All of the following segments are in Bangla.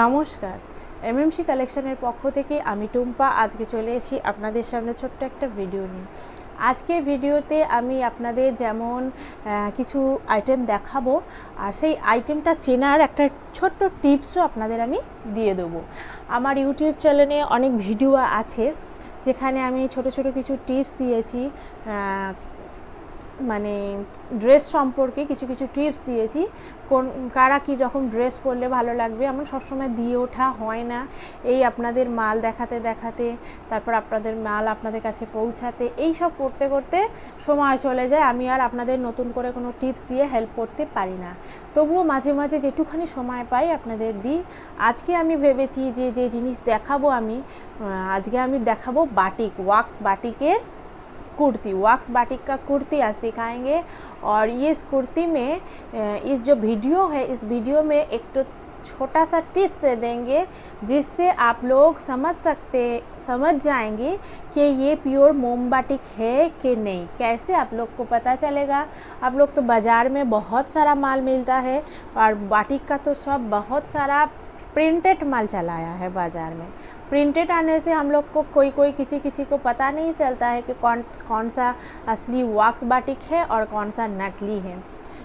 নমস্কার, এমএমসি কালেকশনের পক্ষ থেকে আমি টুম্পা আজকে চলে এসেছি আপনাদের সামনে ছোট্ট একটা ভিডিও নিয়ে। আজকে ভিডিওতে আমি আপনাদের যেমন কিছু আইটেম দেখাবো, আর সেই আইটেমটা চেনার একটা ছোট্ট টিপসও আপনাদের আমি দিয়ে দেবো। আমার ইউটিউব চ্যানেলে অনেক ভিডিও আছে যেখানে আমি ছোট ছোট কিছু টিপস দিয়েছি, মানে ড্রেস সম্পর্কে কিছু কিছু টিপস দিয়েছি। কারা কী রকম ড্রেস পরলে ভালো লাগবে আমার সবসময় দিয়ে ওঠা হয় না। এই আপনাদের মাল দেখাতে দেখাতে, তারপর আপনাদের মাল আপনাদের কাছে পৌঁছাতে, এই সব করতে করতে সময় চলে যায়। আমি আর আপনাদের নতুন করে কোনো টিপস দিয়ে হেল্প করতে পারি না, তবুও মাঝে মাঝে যেটুখানি সময় পাই আপনাদের দিই। আজকে আমি ভেবেছি যে জিনিস দেখাবো আজকে আমি দেখাবো বাটিক, ওয়াক্স बाटिकेर कुर्ती, वॉक्स बाटिक का कुर्ती आज दिखाएंगे। और ये इस कुर्ती में इस जो वीडियो है, इस वीडियो में एक तो छोटा सा टिप्स दे देंगे जिससे आप लोग समझ जाएंगे कि ये प्योर मोम बाटिक है कि नहीं। कैसे आप लोग को पता चलेगा? आप लोग तो बाज़ार में बहुत सारा माल मिलता है, और बाटिक का तो सब बहुत सारा प्रिंटेड माल चलाया है बाज़ार में। प्रिंटेड आने से हम लोग को कोई किसी को पता नहीं चलता है कि कौन सा असली वॉक्स बाटिक है और कौन सा नकली है।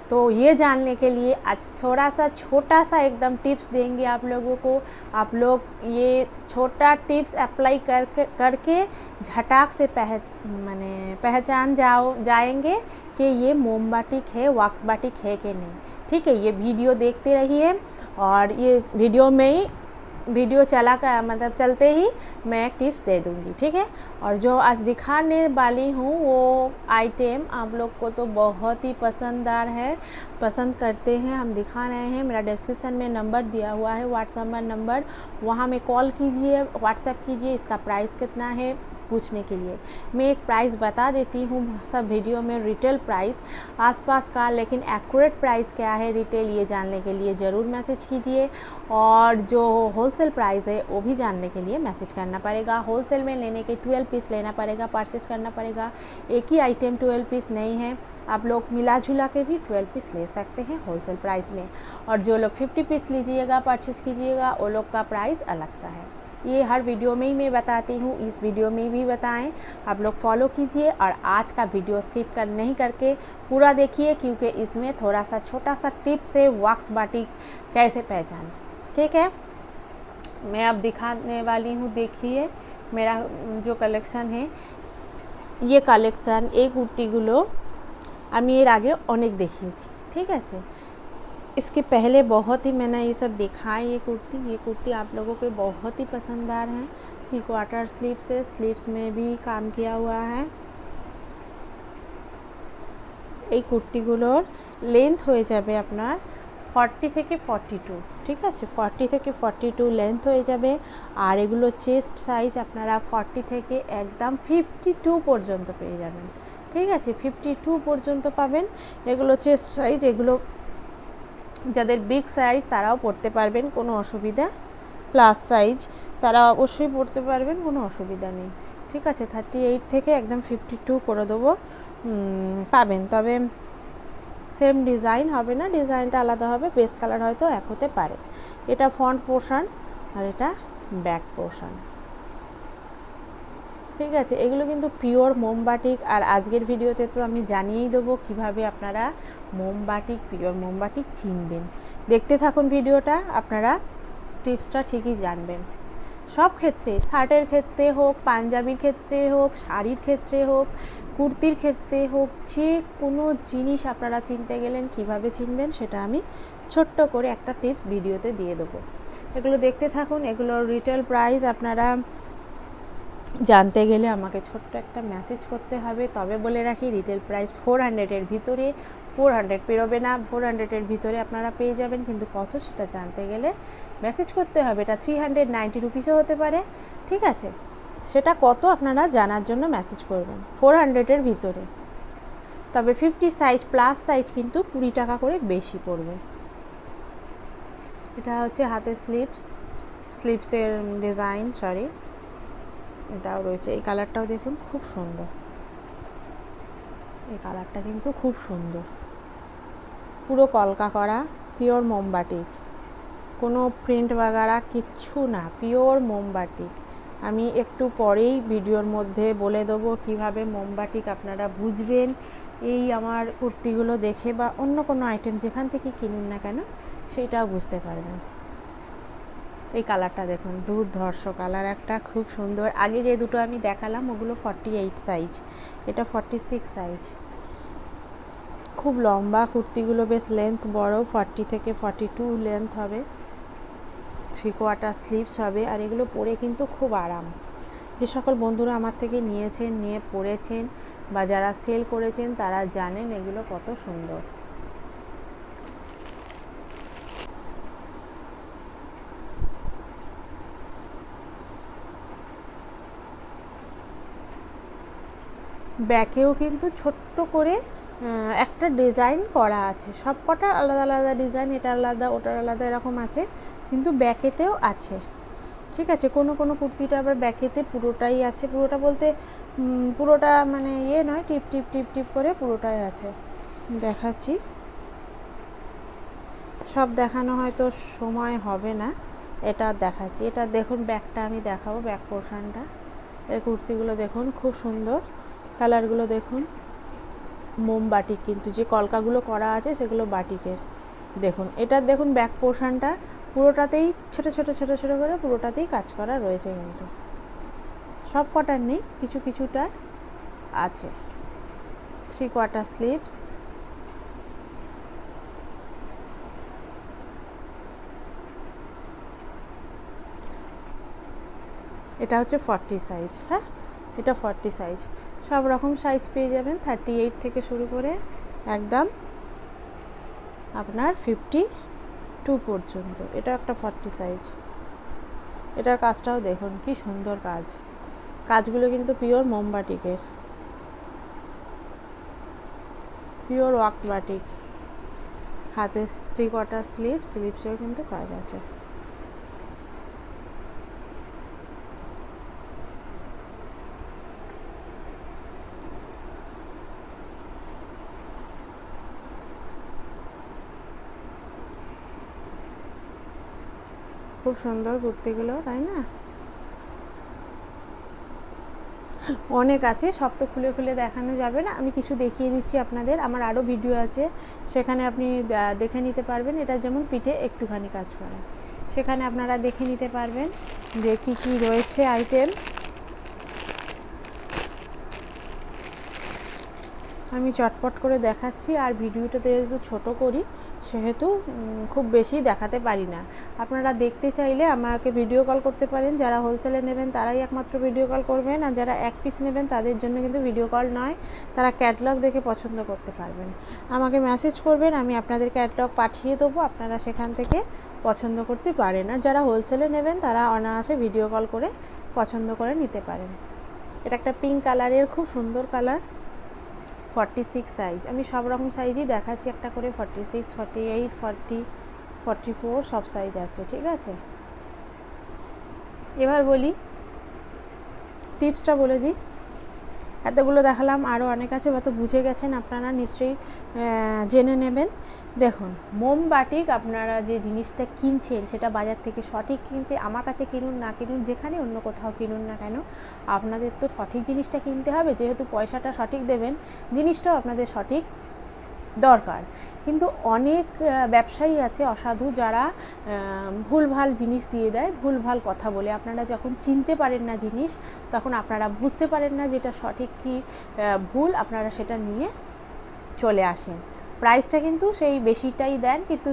तो ये जानने के लिए आज थोड़ा सा छोटा सा एकदम टिप्स देंगे आप लोगों को। आप लोग ये छोटा टिप्स अप्लाई करके झटाक से पहचान जाएंगे कि ये मोम बाटिक है, वॉक्स बाटिक है कि नहीं। ठीक है, ये वीडियो देखते रहिए, और ये वीडियो चला कर मतलब चलते ही मैं एक टिप्स दे दूँगी। ठीक है, और जो आज दिखाने वाली हूँ वो आइटम आप लोग को तो बहुत ही पसंद करते हैं। हम दिखा रहे हैं, मेरा डिस्क्रिप्शन में नंबर दिया हुआ है, व्हाट्सएप नंबर, वहाँ में कॉल कीजिए, व्हाट्सएप कीजिए। इसका प्राइस कितना है पूछने के लिए मैं एक प्राइस बता देती हूँ सब वीडियो में, रिटेल प्राइस आसपास का, लेकिन एक्यूरेट प्राइस क्या है रिटेल ये जानने के लिए ज़रूर मैसेज कीजिए। और जो होलसेल प्राइस है वो भी जानने के लिए मैसेज करना पड़ेगा। होलसेल में लेने के 12 पीस लेना पड़ेगा, परचेस करना पड़ेगा। एक ही आइटम 12 पीस नहीं है, आप लोग मिला जुला के भी 12 पीस ले सकते हैं होलसेल प्राइस में। और जो लोग 50 पीस लीजिएगा, परचेस कीजिएगा, वो लोग का प्राइस अलग सा है। ये हर वीडियो में ही मैं बताती हूँ, इस वीडियो में भी बताएं। आप लोग फॉलो कीजिए और आज का वीडियो स्किप नहीं करके पूरा देखिए, क्योंकि इसमें थोड़ा सा छोटा सा टिप्स है वॉक्स बाटिक कैसे पहचानें। ठीक है, मैं अब दिखाने वाली हूँ। देखिए मेरा जो कलेक्शन है, ये कालेक्शन এই কুর্তিগুলো আমি এর আগে অনেক দেখিয়েছি। ঠিক আছে, इसके पहले बहुत ही मैंने ये सब दिखाई। ये कुर्ती आप लोगों के बहुत ही पसंददार हैं। 3/4 स्लीव्स है, स्लीव्स में भी काम किया हुआ है। এই কুর্তিগুলোর লেন্থ হয়ে যাবে আপনার 40 থেকে 42। ঠিক আছে, 40 থেকে 42 লেন্থ হয়ে যাবে। আর এগুলো চেস্ট সাইজ আপনারা 40 থেকে একদম 52 পর্যন্ত পেয়ে যাবেন। ঠিক আছে, 52 পর্যন্ত পাবেন। এগুলো চেস্ট সাইজ, এগুলো যাদের বিগ সাইজ তারাও পড়তে পারবেন, কোনো অসুবিধা। প্লাস সাইজ তারা অবশ্যই পড়তে পারবেন, কোনো অসুবিধা নেই। ঠিক আছে, 38 থেকে একদম 52 করে দেবো, পাবেন। তবে সেম ডিজাইন হবে না, ডিজাইনটা আলাদা হবে, বেস কালার হয়তো এক হতে পারে। এটা ফ্রন্ট পোর্শন আর এটা ব্যাক পোর্শন। ঠিক আছে, এগুলো কিন্তু পিওর মোম বাটিক। আর আজকের ভিডিওতে তো আমি জানিয়েই দেবো কীভাবে আপনারা পিওর মোম বাটিক চিনবেন। দেখতে থাকুন ভিডিওটা, আপনারা টিপসটা ঠিকই জানবেন। সব ক্ষেত্রে, শার্টের ক্ষেত্রে হোক, পাঞ্জাবির ক্ষেত্রে হোক, শাড়ির ক্ষেত্রে হোক, কুর্তির ক্ষেত্রে হোক, যে কোনো জিনিস আপনারা চিনতে গেলেন কীভাবে চিনবেন সেটা আমি ছোট্ট করে একটা টিপস ভিডিওতে দিয়ে দেবো। এগুলো দেখতে থাকুন। এগুলোর রিটেল প্রাইস আপনারা জানতে গেলে আমাকে ছোট্ট একটা মেসেজ করতে হবে। তবে বলে রাখি, রিটেল প্রাইস 400-এর ভিতরে, 400 পেরোবে না, 400-এর ভিতরে আপনারা পেয়ে যাবেন। কিন্তু কত সেটা জানতে গেলে মেসেজ করতে হবে। এটা 390 রুপিসও হতে পারে। ঠিক আছে, সেটা কত আপনারা জানার জন্য মেসেজ করবেন। 400-এর ভিতরে, তবে 50 সাইজ প্লাস সাইজ কিন্তু 20 টাকা করে বেশি পড়বে। এটা হচ্ছে হাতের স্লিভসের ডিজাইন, এটাও রয়েছে। এই কালারটাও দেখুন, খুব সুন্দর। এই কালারটা কিন্তু খুব সুন্দর, পুরো কলকা করা, পিওর মোম বাটিক। কোনো প্রিন্ট বাগারা কিচ্ছু না, পিওর মোমবাটিক। আমি একটু পরেই ভিডিওর মধ্যে বলে দেবো কিভাবে মোমবাটিক আপনারা বুঝবেন এই আমার কুর্তিগুলো দেখে, বা অন্য কোনো আইটেম যেখান থেকে কিনুন না কেন সেইটাও বুঝতে পারবেন। এই কালারটা দেখুন, দুর্ধর্ষ কালার একটা, খুব সুন্দর। আগে যে দুটো আমি দেখালাম ওগুলো 48 সাইজ, এটা 46 সাইজ। খুব লম্বা কুর্তিগুলো, বেশ লেন্থ বড়, 40 থেকে 42 লেন্থ হবে, 3/4 স্লিভস হবে। আর এগুলো পরে কিন্তু খুব আরাম। যে সকল বন্ধুরা আমার থেকে নিয়েছেন, নিয়ে পরেছেন বা যারা সেল করেছেন তারা জানেন এগুলো কত সুন্দর। ব্যাকেও কিন্তু ছোট্ট করে একটা ডিজাইন করা আছে, সব কটা আলাদা আলাদা ডিজাইন, এটা আলাদা ওটার আলাদা এরকম আছে, কিন্তু ব্যাকেতেও আছে। ঠিক আছে, কোনো কোনো কুর্তিটা আবার ব্যাকেতে পুরোটাই আছে, পুরোটা বলতে পুরোটা মানে ইয়ে নয়, টিপ টিপ টিপ টিপ করে পুরোটাই আছে। দেখাচ্ছি, সব দেখানো হয়তো সময় হবে না, এটা দেখাচ্ছি। এটা দেখুন ব্যাকটা আমি দেখাবো, ব্যাক পোর্শনটা। এই কুর্তিগুলো দেখুন খুব সুন্দর, কালারগুলো দেখুন, মোম বাটিক, কিন্তু যে কলকাগুলো করা আছে সেগুলো বাটিকের। দেখুন এটা দেখুন ব্যাক পোর্শনটা পুরোটাতেই ছোট ছোট ছোট ছোট করে পুরোটাতেই কাজ করা রয়েছে, কিন্তু সব কটার নেই, কিছু কিছুটা আছে। 3/4 স্লিভস, এটা হচ্ছে 40 সাইজ। হ্যাঁ, এটা 40 সাইজ, সব রকম সাইজ পেয়ে যাবেন, 38 থেকে শুরু করে একদম আপনার 52 পর্যন্ত। এটা একটা 40 সাইজ। এটার কাজটাও দেখুন কি সুন্দর কাজ, কাজগুলো কিন্তু পিওর মোমবাটিকের, পিওর ওয়াক্স বাটিক। হাতে 3/4 স্লিভ, স্লিভসেও কিন্তু কাজ আছে। খুব সুন্দর কুর্তিগুলো, তাই না? অনেক আছে, সব তো খুলে খুলে দেখানো যাবে না, আমি কিছু দেখিয়ে দিচ্ছি আপনাদের। আমার আরও ভিডিও আছে, সেখানে আপনি দেখে নিতে পারবেন। এটা যেমন পিঠে একটুখানি কাজ করা, সেখানে আপনারা দেখে নিতে পারবেন যে কি কি রয়েছে আইটেম। আমি চটপট করে দেখাচ্ছি, আর ভিডিওটাতে যেহেতু ছোটো করি সেহেতু খুব বেশি দেখাতে পারি না। আপনারা দেখতে চাইলে আমাকে ভিডিও কল করতে পারেন, যারা হোলসেলে নেবেন তারাই একমাত্র ভিডিও কল করবেন, আর যারা এক পিস নেবেন তাদের জন্য কিন্তু ভিডিও কল নয়, তারা ক্যাটলগ দেখে পছন্দ করতে পারবেন। আমাকে মেসেজ করবেন, আমি আপনাদের ক্যাটলগ পাঠিয়ে দেবো, আপনারা সেখান থেকে পছন্দ করতে পারেন। আর যারা হোলসেলে নেবেন তারা অনায়াসে ভিডিও কল করে পছন্দ করে নিতে পারেন। এটা একটা পিঙ্ক কালারের খুব সুন্দর কালার, 46 সাইজ। আমি সব রকম সাইজই দেখাচ্ছি একটা করে, 46, 48, 40, 44 সব সাইজ আছে। ঠিক আছে, এবার বলি টিপসটা বলে দিই। এতগুলো দেখালাম, আরও অনেক আছে, হয়তো বুঝে গেছেন আপনারা, নিশ্চয়ই জেনে নেবেন। দেখুন মোমবাটিক আপনারা যে জিনিসটা কিনছেন সেটা বাজার থেকে সঠিক কিনছে, আমার কাছে কিনুন না কিনুন, যেখানে অন্য কোথাও কিনুন না কেন, আপনাদের তো সঠিক জিনিসটা কিনতে হবে। যেহেতু পয়সাটা সঠিক দেবেন, জিনিসটাও আপনাদের সঠিক দরকার। কিন্তু অনেক ব্যবসায়ী আছে অসাধু, যারা ভুলভাল জিনিস দিয়ে দেয়, ভুলভাল কথা বলে। আপনারা যখন চিনতে পারেন না জিনিস, তখন আপনারা বুঝতে পারেন না যেটা সঠিক কি ভুল, আপনারা সেটা নিয়ে চলে আসেন। প্রাইসটা কিন্তু সেই বেশিটাই দেন, কিন্তু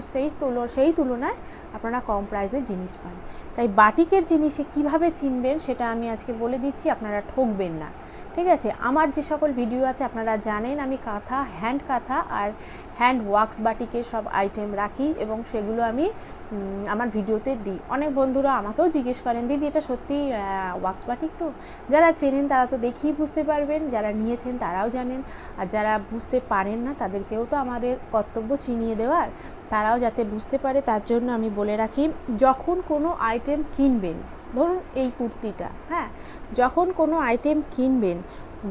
সেই তুলনায় আপনারা কম প্রাইসে জিনিস পান। তাই বাটিকের জিনিসে কিভাবে চিনবেন সেটা আমি আজকে বলে দিচ্ছি, আপনারা ঠকবেন না। ঠিক আছে, আমার যে সকল ভিডিও আছে আপনারা জানেন আমি কাঁথা, হ্যান্ড কাঁথা আর হ্যান্ড ওয়াক্স বাটিকের সব আইটেম রাখি, এবং সেগুলো আমি আমার ভিডিওতে দিই। অনেক বন্ধুরা আমাকেও জিজ্ঞেস করেন, দিদি এটা সত্যি ওয়াক্স বাটিক তো? যারা চেনেন তারা তো দেখেই বুঝতে পারবেন, যারা নিয়েছেন তারাও জানেন, আর যারা বুঝতে পারেন না তাদেরকেও তো আমাদের কর্তব্য চিনিয়ে দেওয়ার, তারাও যাতে বুঝতে পারে তার জন্য আমি বলে রাখি, যখন কোনো আইটেম কিনবেন, ধরুন এই কুর্তিটা, হ্যাঁ, যখন কোনো আইটেম কিনবেন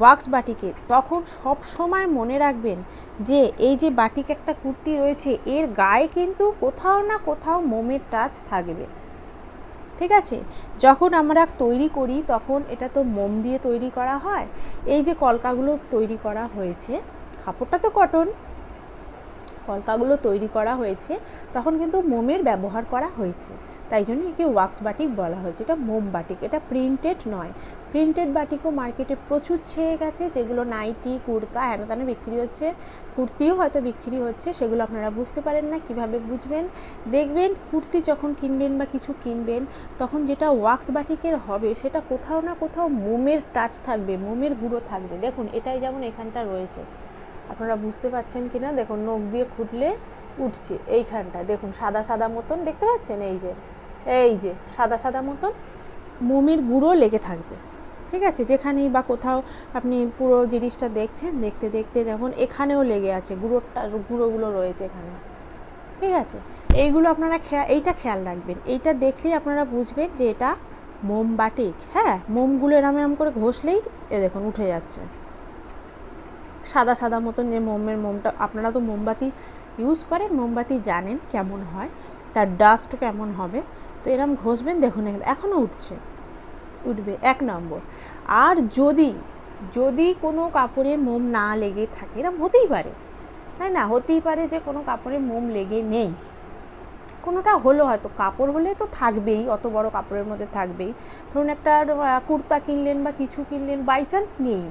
ওয়াক্স বাটিকে, তখন সব সময় মনে রাখবেন যে এই যে বাটিক একটা কুর্তি রয়েছে এর গায়ে কিন্তু কোথাও না কোথাও মোমের টাচ থাকবে। ঠিক আছে, যখন আমরা তৈরি করি তখন এটা তো মোম দিয়ে তৈরি করা হয়। এই যে কলকাগুলো তৈরি করা হয়েছে, কাপড়টা তো কটন, কলকাগুলো তৈরি করা হয়েছে তখন কিন্তু মোমের ব্যবহার করা হয়েছে, তাই জন্য একে ওয়াক্স বাটিক বলা হয়েছে। এটা মোম বাটিক, এটা প্রিন্টেড নয়। প্রিন্টেড বাটিকও মার্কেটে প্রচুর ছেয়ে গেছে, যেগুলো নাইটি কুর্তা হ্যানাতানে বিক্রি হচ্ছে, কুর্তিও হয়তো বিক্রি হচ্ছে, সেগুলো আপনারা বুঝতে পারেন না। কিভাবে বুঝবেন? দেখবেন কুর্তি যখন কিনবেন বা কিছু কিনবেন তখন যেটা ওয়াক্স বাটিকের হবে সেটা কোথাও না কোথাও মোমের টাচ থাকবে, মোমের গুঁড়ো থাকবে। দেখুন এটাই যেমন এখানটা রয়েছে, আপনারা বুঝতে পারছেন কি না? দেখুন নখ দিয়ে খুঁটলে উঠছে এইখানটা, দেখুন সাদা সাদা মতন দেখতে পাচ্ছেন, এই যে সাদা সাদা মতন মোমের গুঁড়ো লেগে থাকবে। ঠিক আছে, যেখানেই বা কোথাও আপনি পুরো জিনিসটা দেখছেন, দেখতে দেখতে দেখুন এখানেও লেগে আছে, গুঁড়োগুলো রয়েছে এখানে। ঠিক আছে, এইগুলো আপনারা এইটা খেয়াল রাখবেন, এইটা দেখলেই আপনারা বুঝবেন যে এটা মোম বাটিক। হ্যাঁ, মোমগুলো এরম করে ঘষলেই দেখুন উঠে যাচ্ছে সাদা সাদা মতন যে মোমটা। আপনারা তো মোমবাতি ইউজ করেন, মোমবাতি জানেন কেমন হয়, তার ডাস্ট কেমন হবে। তো এরম ঘষবেন, দেখুন এখনও উঠবে 1 নম্বর। আর যদি কোনো কাপড়ে মোম না লেগে থাকে, এরম হতেই পারে, তাই না? হতেই পারে যে কোনো কাপড়ে মোম লেগে নেই, কোনোটা হলো, হয়তো কাপড় হলে তো থাকবেই, অত বড় কাপড়ের মধ্যে থাকবেই। ধরুন একটা কুর্তা কিনলেন বা কিছু কিনলেন, বাই চান্স নেই,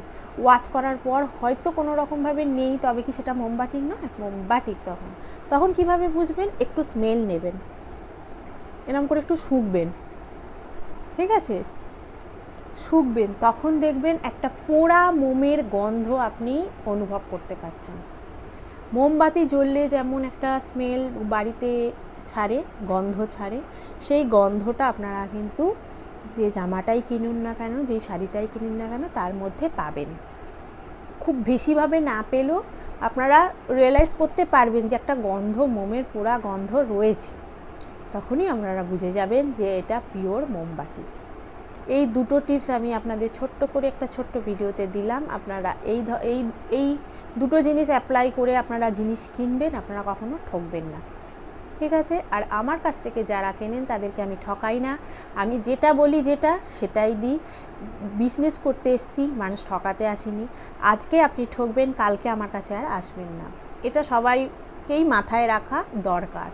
ওয়াশ করার পর হয়তো কোনো রকমভাবে নেই, তবে কি সেটা মোমবাটিক নয়? মোমবাটিক। তখন কিভাবে বুঝবেন? একটু স্মেল নেবেন, এরকম করে একটু শুকবেন। ঠিক আছে, শুকবেন, তখন দেখবেন একটা পোড়া মোমের গন্ধ আপনি অনুভব করতে পারছেন। মোমবাতি জ্বললে যেমন একটা স্মেল বাড়িতে ছাড়ে, গন্ধ ছাড়ে, সেই গন্ধটা আপনারা কিন্তু যে জামাটাই কিনুন না কেন, যে শাড়িটাই কিনুন না কেন, তার মধ্যে পাবেন। খুব বেশিভাবে না পেলেও আপনারা রিয়েলাইজ করতে পারবেন যে একটা গন্ধ, মোমের পোড়া গন্ধ রয়েছে, তখনই আপনারা বুঝে যাবেন যে এটা পিওর মোমবাতি। এই দুটো টিপস আমি আপনাদের ছোট্ট করে একটা ছোট্ট ভিডিওতে দিলাম। আপনারা এই দুটো জিনিস অ্যাপ্লাই করে আপনারা জিনিস কিনবেন, আপনারা কখনো ঠকবেন না। ঠিক আছে, আর আমার কাছ থেকে যারা কেনেন তাদেরকে আমি ঠকাই না, আমি যেটা বলি যেটা সেটাই দিই। বিজনেস করতে এসেছি, মানুষ ঠকাতে আসিনি। আজকে আপনি ঠকবেন, কালকে আমার কাছে আর আসবেন না, এটা সবাইকেই মাথায় রাখা দরকার।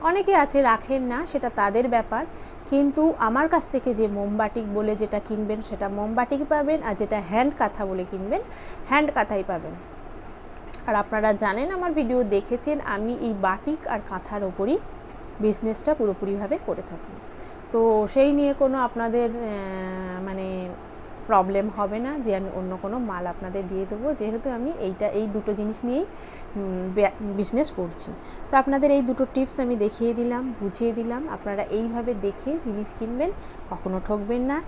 অনেকে আছে রাখেন না, সেটা তাদের ব্যাপার, কিন্তু আমার কাছ থেকে যে মোমবাটিক বলে যেটা কিনবেন সেটা মোমবাটিক পাবেন, আর যেটা হ্যান্ড কাঁথা বলে কিনবেন হ্যান্ড কাঁথাই পাবেন। আর আপনারা জানেন, আমার ভিডিও দেখেছেন, আমি এই বাটিক আর কাঁথার ওপরই বিজনেসটা পুরোপুরিভাবে করে থাকি। তো সেই নিয়ে কোনো আপনাদের মানে প্রবলেম হবে না যে আমি অন্য কোনো মাল আপনাদের দিয়ে দেবো, যেহেতু আমি এই দুটো জিনিস নিয়েই বিজনেস করছি। তো আপনাদের এই দুটো টিপস আমি দেখিয়ে দিলাম, বুঝিয়ে দিলাম, আপনারা এইভাবে দেখে জিনিস কিনবেন, কখনো ঠকবেন না।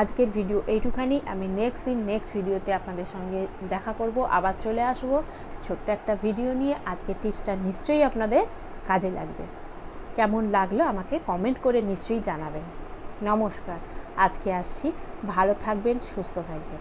আজকের ভিডিও এইটুখানি, আমি নেক্সট ভিডিওতে আপনাদের সঙ্গে দেখা করব, আবার চলে আসব ছোট্ট একটা ভিডিও নিয়ে। আজকের টিপসটা নিশ্চয়ই আপনাদের কাজে লাগবে। কেমন লাগলো আমাকে কমেন্ট করে নিশ্চয়ই জানাবেন। নমস্কার, আজকে আসছি, ভালো থাকবেন, সুস্থ থাকবেন।